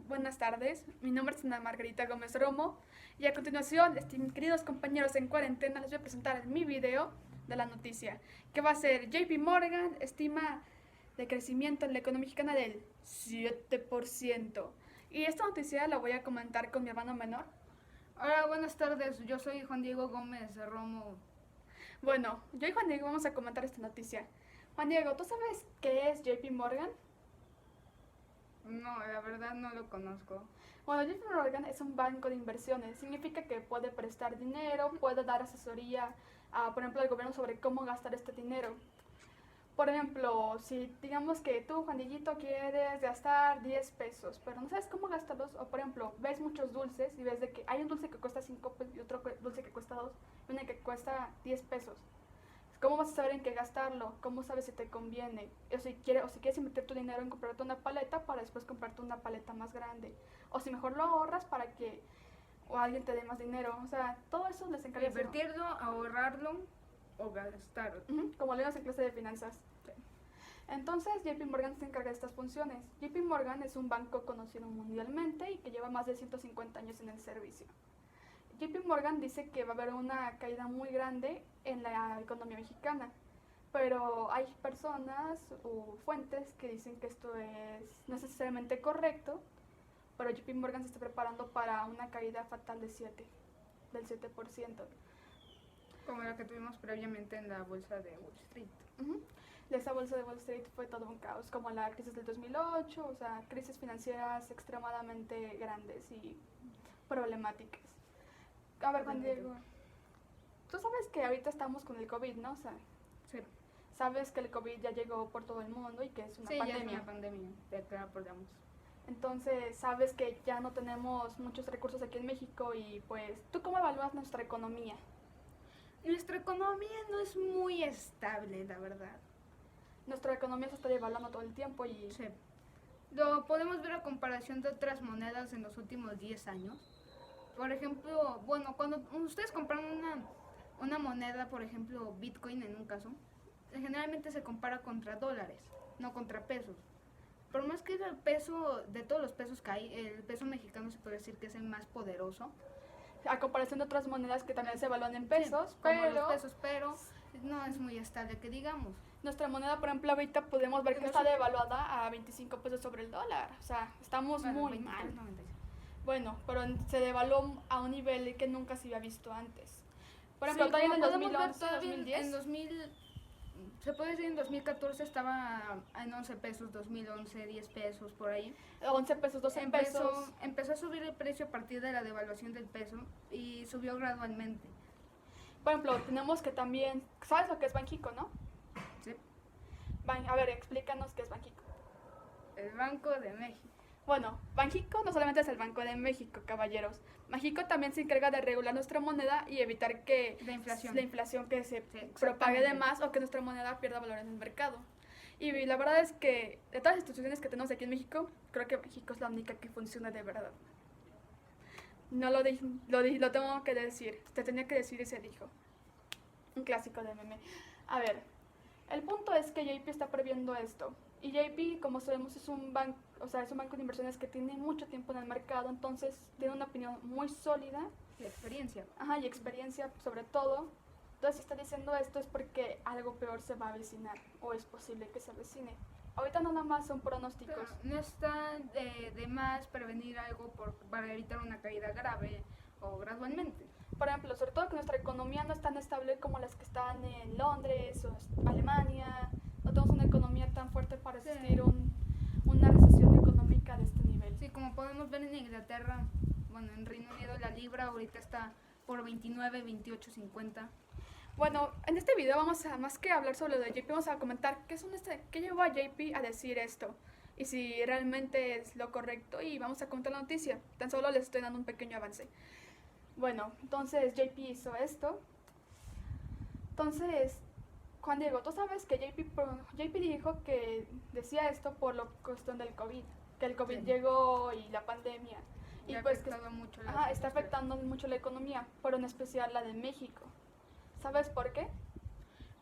Buenas tardes, mi nombre es Ana Margarita Gómez Romo y a continuación, queridos compañeros en cuarentena, les voy a presentar mi video de la noticia, que va a ser JP Morgan estima de crecimiento en la economía mexicana del 7%. Y esta noticia la voy a comentar con mi hermano menor. Hola, buenas tardes. Yo soy Juan Diego Gómez Romo. Bueno, yo y Juan Diego vamos a comentar esta noticia. Juan Diego, ¿tú sabes qué es JP Morgan? No, la verdad no lo conozco. Bueno, JP Morgan es un banco de inversiones. Significa que puede prestar dinero, puede dar asesoría, por ejemplo, al gobierno sobre cómo gastar este dinero. Por ejemplo, si digamos que tú, Juan Dieguito, quieres gastar 10 pesos, pero no sabes cómo gastarlos, o por ejemplo, ves muchos dulces y ves de que hay un dulce que cuesta 5 pesos y otro dulce que cuesta 2 y uno que cuesta 10 pesos. ¿Cómo vas a saber en qué gastarlo? ¿Cómo sabes si te conviene? O si quieres invertir tu dinero en comprarte una paleta para después comprarte una paleta más grande. O si mejor lo ahorras para que o alguien te dé más dinero. O sea, todo eso les encarga. Invertirlo, ahorrarlo o gastarlo. Como lo vimos en clase de finanzas. Entonces, JP Morgan se encarga de estas funciones. JP Morgan es un banco conocido mundialmente y que lleva más de 150 años en el servicio. JP Morgan dice que va a haber una caída muy grande en la economía mexicana, pero hay personas o fuentes que dicen que esto no es necesariamente correcto, pero JP Morgan se está preparando para una caída fatal del 7%. Como la que tuvimos previamente en la bolsa de Wall Street. Esa bolsa de Wall Street fue todo un caos, como la crisis del 2008, o sea, crisis financieras extremadamente grandes y problemáticas. A ver, Juan Diego, tú sabes que ahorita estamos con el COVID, ¿no? O sea, Sí. sabes que el COVID ya llegó por todo el mundo y que es una Sí, pandemia. ya es una pandemia, de que acordamos. Entonces, sabes que ya no tenemos muchos recursos aquí en México y pues, ¿tú cómo evalúas nuestra economía? Nuestra economía no es muy estable, la verdad. Nuestra economía se está devaluando todo el tiempo y... Sí. Lo podemos ver a comparación de otras monedas en los últimos 10 años. Por ejemplo, bueno, cuando ustedes compran una moneda, por ejemplo, Bitcoin en un caso, generalmente se compara contra dólares, no contra pesos. Por más que el peso, de todos los pesos que hay, el peso mexicano se puede decir que es el más poderoso. A comparación de otras monedas que también se evalúan en pesos, Sí, como pero... los pesos, pero no es muy estable que digamos. Nuestra moneda, por ejemplo, ahorita podemos ver que está devaluada a 25 pesos sobre el dólar. O sea, estamos muy mal. 23.96. Bueno, pero se devaluó a un nivel que nunca se había visto antes. Por ejemplo, Sí, todavía en el como podemos ver, 2011, todavía 2010... en 2000, se puede decir en 2014 estaba en 11 pesos, 2011, 10 pesos, por ahí. 11 pesos, 12 pesos. Empezó a subir el precio a partir de la devaluación del peso y subió gradualmente. Por ejemplo, tenemos que también... ¿Sabes lo que es Banxico, no? ¿Sí? A ver, explícanos qué es Banxico. El Banco de México. Bueno, Banxico no solamente es el Banco de México, caballeros. Banxico también se encarga de regular nuestra moneda y evitar que La inflación que se Sí, propague de exactamente. más o que nuestra moneda pierda valor en el mercado. Y la verdad es que de todas las instituciones que tenemos aquí en México, creo que México es la única que funciona de verdad. No lo tengo que decir. Te tenía que decir y se dijo. Un clásico de meme. A ver, el punto es que JP está previendo esto. Y JP, como sabemos, es un banco, o sea, es un banco de inversiones que tiene mucho tiempo en el mercado, entonces tiene una opinión muy sólida. Y experiencia. Ajá, y experiencia sobre todo. Entonces, si está diciendo esto es porque algo peor se va a avecinar o es posible que se avecine. Ahorita nada más son pronósticos. No está de más prevenir algo para evitar una caída grave o gradualmente. Por ejemplo, sobre todo que nuestra economía no es tan estable como las que están en Londres o Alemania. No tenemos una economía tan fuerte para resistir una recesión económica de este nivel. Sí, como podemos ver en Inglaterra, bueno, en Reino Unido la libra ahorita está por 29, 28, 50. Bueno, en este video vamos a, más que hablar sobre lo de JP, vamos a comentar qué llevó a JP a decir esto y si realmente es lo correcto y vamos a contar la noticia. Tan solo les estoy dando un pequeño avance. Bueno, entonces JP hizo esto. Entonces, Juan Diego, tú sabes que JP dijo que decía esto por la cuestión del COVID, que el COVID Sí. llegó y la pandemia. Y pues que mucho está afectando mucho la economía, pero en especial la de México. ¿Sabes por qué?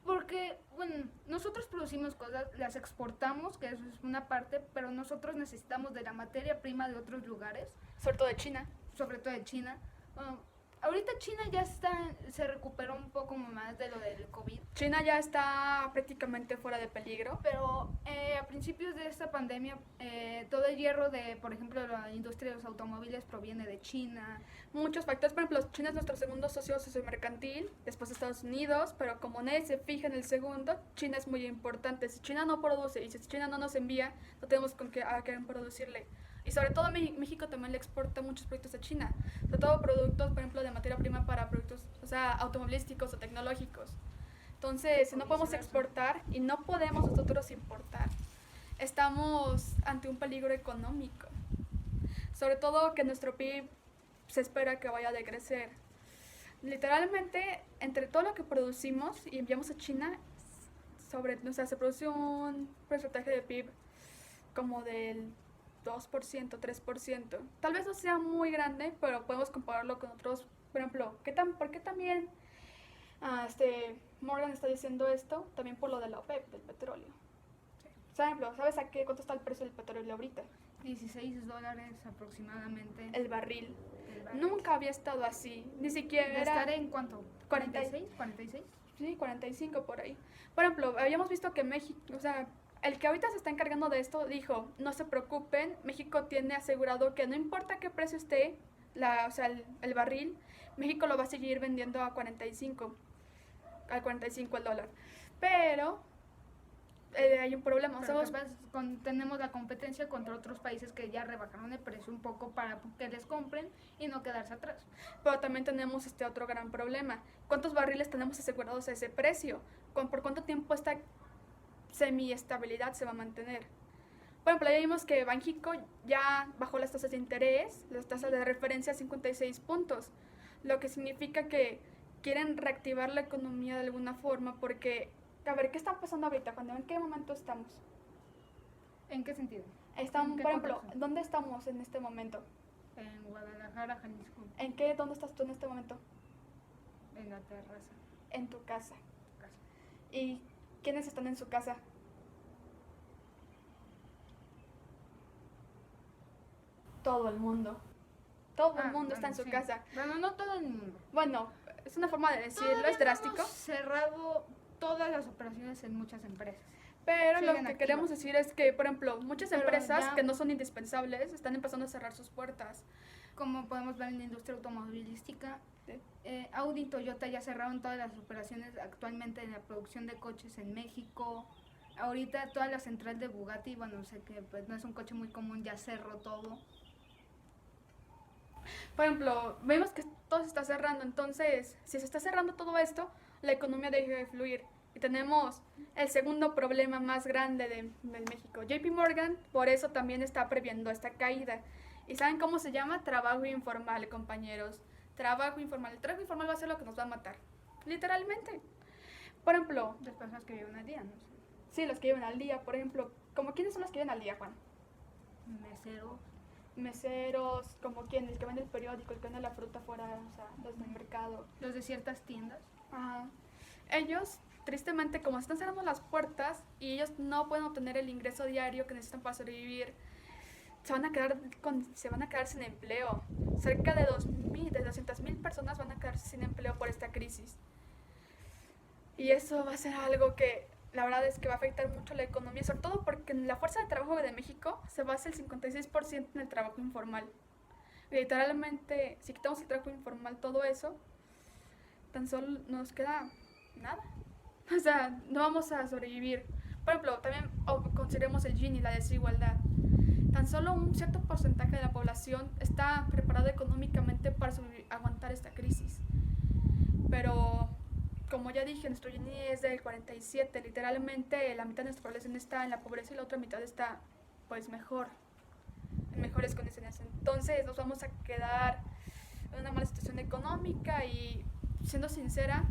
Porque, bueno, nosotros producimos cosas, las exportamos, que eso es una parte, pero nosotros necesitamos de la materia prima de otros lugares, Sobre todo de China. sobre todo de China. Bueno, ahorita China ya se recuperó un poco más de lo del COVID, China ya está prácticamente fuera de peligro. pero a principios de esta pandemia, todo el hierro de, por ejemplo, la industria de los automóviles proviene de China. Muchos factores, por ejemplo, China es nuestro segundo socio sociomercantil, después de Estados Unidos, pero como nadie se fija en el segundo, China es muy importante. Si China no produce y si China no nos envía, no tenemos con qué a qué producirle. Y sobre todo México también le exporta muchos productos a China, sobre todo productos, por ejemplo, de materia prima para productos, o sea, automovilísticos o tecnológicos. Entonces, si no podemos exportar y no podemos nosotros importar, estamos ante un peligro económico. Sobre todo que nuestro PIB se espera que vaya a decrecer. Literalmente, entre todo lo que producimos y enviamos a China, o sea, se produce un porcentaje de PIB como del 2%, 3%. Tal vez no sea muy grande, pero podemos compararlo con otros. Por ejemplo, ¿por qué también Morgan está diciendo esto? También por lo de la OPEP, del petróleo. Por ejemplo, ¿sabes cuánto está el precio del petróleo ahorita? $16 aproximadamente. El barril. El barril. Nunca había estado así. Ni siquiera. ¿Estar en cuánto? 46. ¿46? Sí, 45 por ahí. Por ejemplo, habíamos visto que México, o sea, el que ahorita se está encargando de esto dijo, no se preocupen, México tiene asegurado que no importa qué precio esté, el barril, México lo va a seguir vendiendo a 45 el dólar. Pero hay un problema. Pero tenemos la competencia contra otros países que ya rebajaron el precio un poco para que les compren y no quedarse atrás. Pero también tenemos este otro gran problema. ¿Cuántos barriles tenemos asegurados a ese precio? ¿Por cuánto tiempo esta semiestabilidad se va a mantener? Por ejemplo, ya vimos que Banxico ya bajó las tasas de interés, las tasas de referencia a 56 puntos, lo que significa que quieren reactivar la economía de alguna forma porque, a ver, ¿qué está pasando ahorita? ¿En qué momento estamos? ¿En qué sentido? Por ejemplo, ¿dónde estamos en este momento? En Guadalajara, Jalisco. ¿Dónde estás tú en este momento? En la terraza. En tu casa. ¿Y quiénes están en su casa? Todo el mundo. Todo el mundo está en su casa. Bueno, no todo el mundo. Bueno, es una forma de decirlo, Todavía es drástico. No hemos cerrado todas las operaciones en muchas empresas. Pero Siguen lo que activas. queremos decir es que, por ejemplo, muchas Pero empresas ya- que no son indispensables están empezando a cerrar sus puertas. Como podemos ver en la industria automovilística, Sí. Audi y Toyota ya cerraron todas las operaciones actualmente en la producción de coches en México. Ahorita toda la central de Bugatti, bueno, sé que pues, no es un coche muy común, ya cerró todo. Por ejemplo, vemos que todo se está cerrando, entonces, si se está cerrando todo esto, la economía deja de fluir. Y tenemos el segundo problema más grande de México. JP Morgan, por eso también está previendo esta caída. ¿Y saben cómo se llama? Trabajo informal, compañeros. Trabajo informal. El trabajo informal va a ser lo que nos va a matar. Literalmente. Por ejemplo, Las personas que viven al día, no sé, sí, los que viven al día, por ejemplo, ¿como quiénes son los que viven al día, Juan? meseros. Meseros, como quién, el que vende el periódico, el que vende la fruta fuera, o sea, los del mercado. Los de ciertas tiendas. Ajá. Ellos, tristemente, como están cerrando las puertas y ellos no pueden obtener el ingreso diario que necesitan para sobrevivir, se van a quedar sin empleo. Cerca de 200,000 personas van a quedarse sin empleo por esta crisis. Y eso va a ser algo que la verdad es que va a afectar mucho la economía, sobre todo porque en la fuerza de trabajo de México se basa el 56% en el trabajo informal. Literalmente, si quitamos el trabajo informal, todo eso, tan solo nos queda nada. O sea, no vamos a sobrevivir. Por ejemplo, también consideremos el Gini, la desigualdad. Tan solo un cierto porcentaje de la población está preparado económicamente para aguantar esta crisis. Pero, como ya dije, nuestro Gini es del 47. Literalmente, la mitad de nuestra población está en la pobreza y la otra mitad está, pues, mejor. En mejores condiciones. Entonces, nos vamos a quedar en una mala situación económica y, siendo sincera,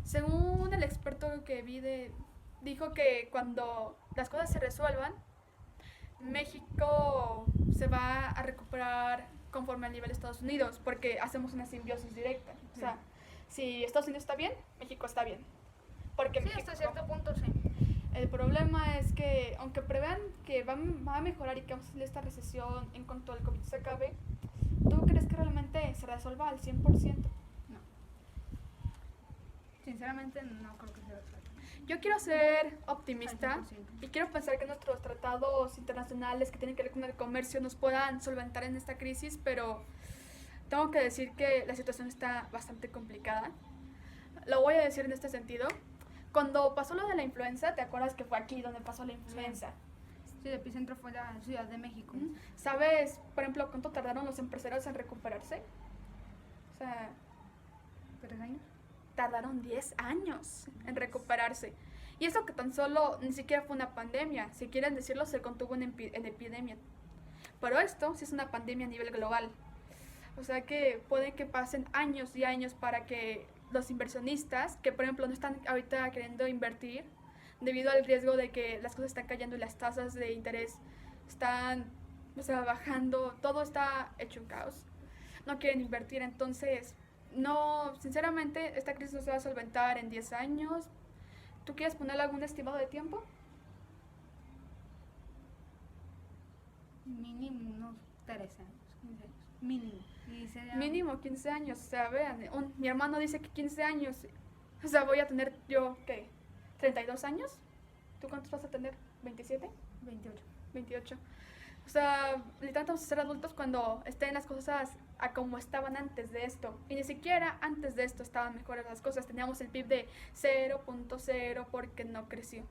según el experto que vi, dijo que cuando las cosas se resuelvan, México se va a recuperar conforme al nivel de Estados Unidos, porque hacemos una simbiosis directa. O sea, si Estados Unidos está bien, México está bien. Porque Sí, México, hasta cierto punto sí. el problema es que, aunque prevean que va a mejorar y que vamos a salir de esta recesión en cuanto el COVID se acabe, ¿tú crees que realmente se resuelva al 100%? No. Sinceramente no creo que sea resuelva. Yo quiero ser optimista Al 100%. y quiero pensar que nuestros tratados internacionales que tienen que ver con el comercio nos puedan solventar en esta crisis, pero tengo que decir que la situación está bastante complicada. Lo voy a decir en este sentido. Cuando pasó lo de la influenza, ¿te acuerdas que fue aquí donde pasó la influenza? Sí, el epicentro fue la Ciudad de México. ¿Sabes, por ejemplo, cuánto tardaron los empresarios en recuperarse? O sea, 3 años. tardaron 10 años en recuperarse. Y eso que tan solo ni siquiera fue una pandemia, si quieren decirlo, se contuvo en epidemia. Pero esto sí es una pandemia a nivel global. O sea que puede que pasen años y años para que los inversionistas, que por ejemplo no están ahorita queriendo invertir, debido al riesgo de que las cosas están cayendo y las tasas de interés están, o sea, bajando, todo está hecho un caos. No quieren invertir, entonces, no, sinceramente, esta crisis no se va a solventar en 10 años. ¿Tú quieres ponerle algún estimado de tiempo? Mínimo unos 13 años, 15 años. Mínimo. Y sería... Mínimo 15 años, o sea, vean, mi hermano dice que 15 años, o sea, voy a tener yo, ¿qué? ¿32 años? ¿Tú cuántos vas a tener? ¿27? 28. 28. O sea, literalmente vamos a ser adultos cuando estén las cosas a como estaban antes de esto. Y ni siquiera antes de esto estaban mejores las cosas. Teníamos el PIB de 0.0 porque no creció.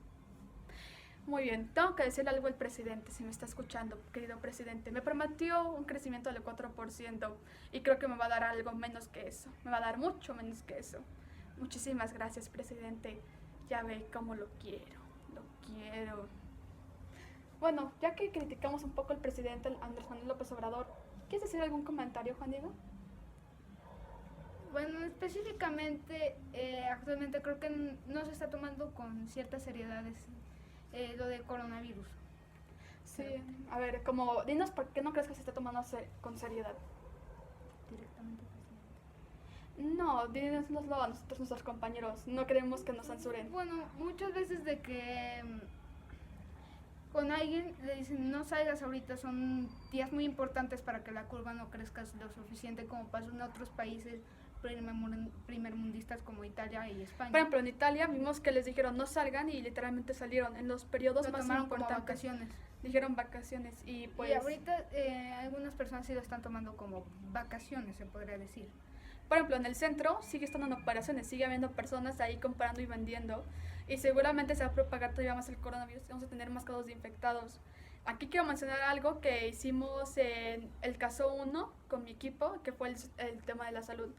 Muy bien, tengo que decirle algo al presidente, si me está escuchando, querido presidente. Me prometió un crecimiento del 4% y creo que me va a dar algo menos que eso. Me va a dar mucho menos que eso. Muchísimas gracias, presidente. Ya ve cómo lo quiero. Lo quiero. Bueno, ya que criticamos un poco al presidente Andrés Manuel López Obrador, ¿quieres decir algún comentario, Juan Diego? Bueno, específicamente, actualmente creo que no se está tomando con cierta seriedad lo de coronavirus. Sí, a ver, como, dinos por qué no crees que se está tomando con seriedad. Directamente presidente. No, dínoslo a nosotros, nuestros compañeros. No queremos que nos censuren. Bueno, muchas veces de que con alguien le dicen no salgas ahorita, son días muy importantes para que la curva no crezca lo suficiente como pasó en otros países primermundistas como Italia y España. Por ejemplo, en Italia vimos que les dijeron no salgan y literalmente salieron en los periodos lo más tomaron como importantes. vacaciones. Dijeron vacaciones y pues... Y ahorita algunas personas sí lo están tomando como vacaciones, se podría decir. Por ejemplo, en el centro sigue estando en operaciones, sigue habiendo personas ahí comprando y vendiendo y seguramente se va a propagar todavía más el coronavirus y vamos a tener más casos de infectados. Aquí quiero mencionar algo que hicimos en el caso 1 con mi equipo, que fue el tema de la salud.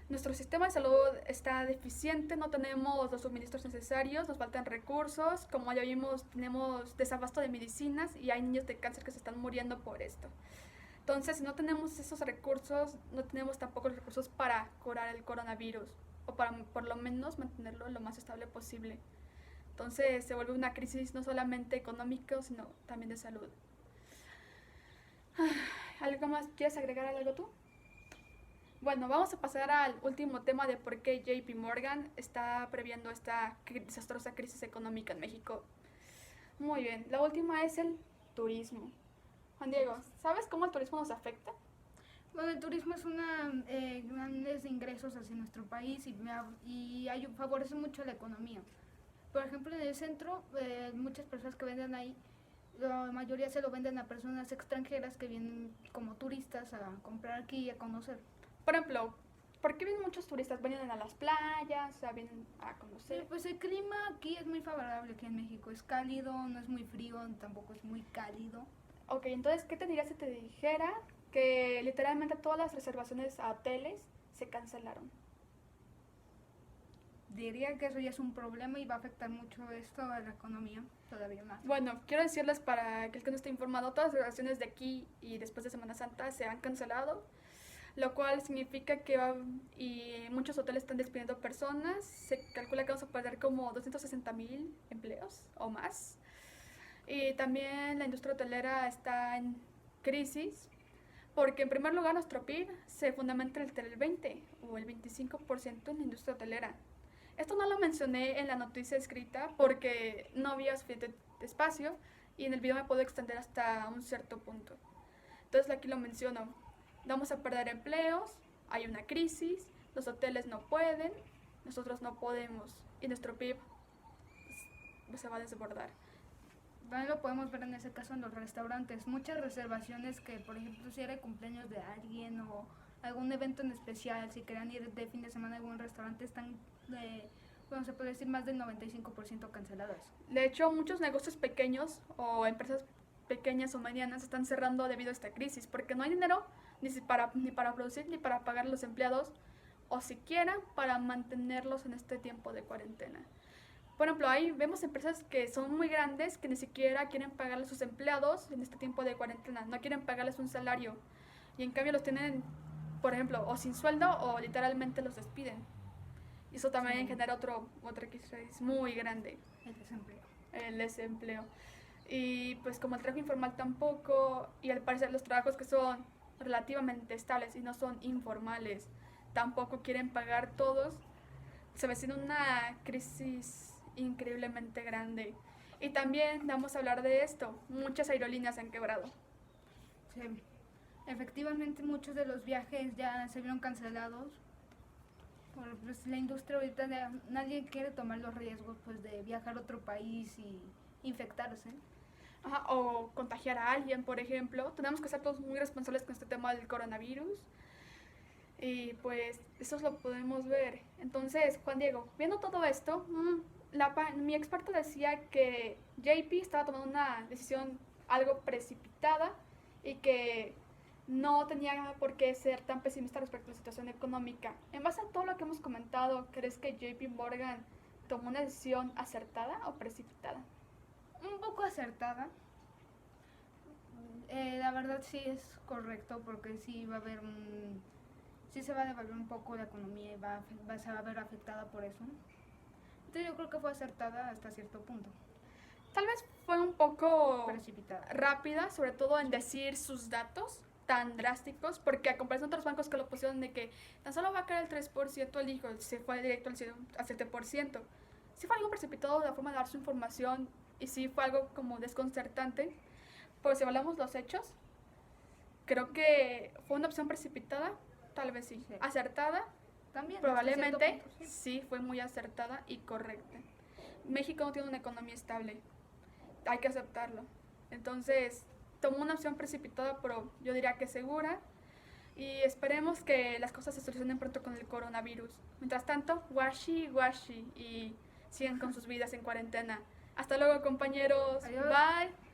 Nuestro sistema de salud está deficiente, no tenemos los suministros necesarios, nos faltan recursos, como ya vimos tenemos desabasto de medicinas y hay niños de cáncer que se están muriendo por esto. Entonces, si no tenemos esos recursos, no tenemos tampoco los recursos para curar el coronavirus o para por lo menos mantenerlo lo más estable posible. Entonces, se vuelve una crisis no solamente económica, sino también de salud. ¿Algo más? ¿Quieres agregar algo tú? Bueno, vamos a pasar al último tema de por qué JP Morgan está previendo esta desastrosa crisis económica en México. Muy bien, la última es el turismo. Juan Diego, ¿sabes cómo el turismo nos afecta? Bueno, el turismo es una grandes ingresos hacia nuestro país y favorece mucho la economía. Por ejemplo, en el centro, muchas personas que venden ahí, la mayoría se lo venden a personas extranjeras que vienen como turistas a comprar aquí y a conocer. Por ejemplo, ¿por qué vienen muchos turistas? ¿Vienen a las playas? O sea, ¿vienen a conocer? Pues el clima aquí es muy favorable aquí en México. Es cálido, no es muy frío, tampoco es muy cálido. Ok, entonces, ¿qué te dirías si te dijera que literalmente todas las reservaciones a hoteles se cancelaron? Diría que eso ya es un problema y va a afectar mucho esto a la economía todavía más. Bueno, quiero decirles para que el que no esté informado, todas las reservaciones de aquí y después de Semana Santa se han cancelado, lo cual significa que y muchos hoteles están despidiendo personas. Se calcula que vamos a perder como 260,000 empleos o más. Y también la industria hotelera está en crisis porque en primer lugar nuestro PIB se fundamenta entre el 20 o el 25% en la industria hotelera. Esto no lo mencioné en la noticia escrita porque no había suficiente espacio y en el video me puedo extender hasta un cierto punto. Entonces aquí lo menciono. Vamos a perder empleos, hay una crisis, los hoteles no pueden, nosotros no podemos y nuestro PIB pues, se va a desbordar. También lo podemos ver en ese caso en los restaurantes. Muchas reservaciones que, por ejemplo, si era el cumpleaños de alguien o algún evento en especial, si querían ir de fin de semana a algún restaurante, están, bueno, se puede decir más del 95% canceladas. De hecho, muchos negocios pequeños o empresas pequeñas o medianas están cerrando debido a esta crisis porque no hay dinero ni para producir ni para pagar a los empleados o siquiera para mantenerlos en este tiempo de cuarentena. Por ejemplo, ahí vemos empresas que son muy grandes que ni siquiera quieren pagarle a sus empleados en este tiempo de cuarentena, no quieren pagarles un salario y en cambio los tienen, por ejemplo, o sin sueldo o literalmente los despiden. Y eso también genera otra crisis muy grande. El desempleo. Y pues como el trabajo informal tampoco, y al parecer los trabajos que son relativamente estables y no son informales, tampoco quieren pagar todos, se avecina una crisis increíblemente grande. Y también vamos a hablar de esto, muchas aerolíneas han quebrado. Sí, efectivamente muchos de los viajes ya se vieron cancelados. Pues la industria ahorita nadie quiere tomar los riesgos pues de viajar a otro país y infectarse. Ajá, o contagiar a alguien, por ejemplo. Tenemos que ser todos muy responsables con este tema del coronavirus. Y pues eso lo podemos ver. Entonces, Juan Diego, viendo todo esto, mi experto decía que JP estaba tomando una decisión algo precipitada y que no tenía por qué ser tan pesimista respecto a la situación económica. En base a todo lo que hemos comentado, ¿crees que JP Morgan tomó una decisión acertada o precipitada? Un poco acertada. La verdad sí es correcto porque sí va a haber sí se va a devaluar un poco la economía y se va a ver afectada por eso. Entonces yo creo que fue acertada hasta cierto punto. Tal vez fue un poco precipitada, rápida, sobre todo en decir sus datos tan drásticos, porque a comparación de otros bancos que lo pusieron de que tan solo va a caer el 3%, el dijo, se fue directo al 7%. Sí fue algo precipitado la forma de dar su información y sí fue algo como desconcertante, pero si hablamos los hechos, creo que fue una opción precipitada, tal vez sí. Acertada, también probablemente punto, sí fue muy acertada y correcta. México no tiene una economía estable, hay que aceptarlo. Entonces, tomó una opción precipitada, pero yo diría que segura. Y esperemos que las cosas se solucionen pronto con el coronavirus. Mientras tanto, washi y sigan con sus vidas en cuarentena. Hasta luego, compañeros. Adiós. Bye.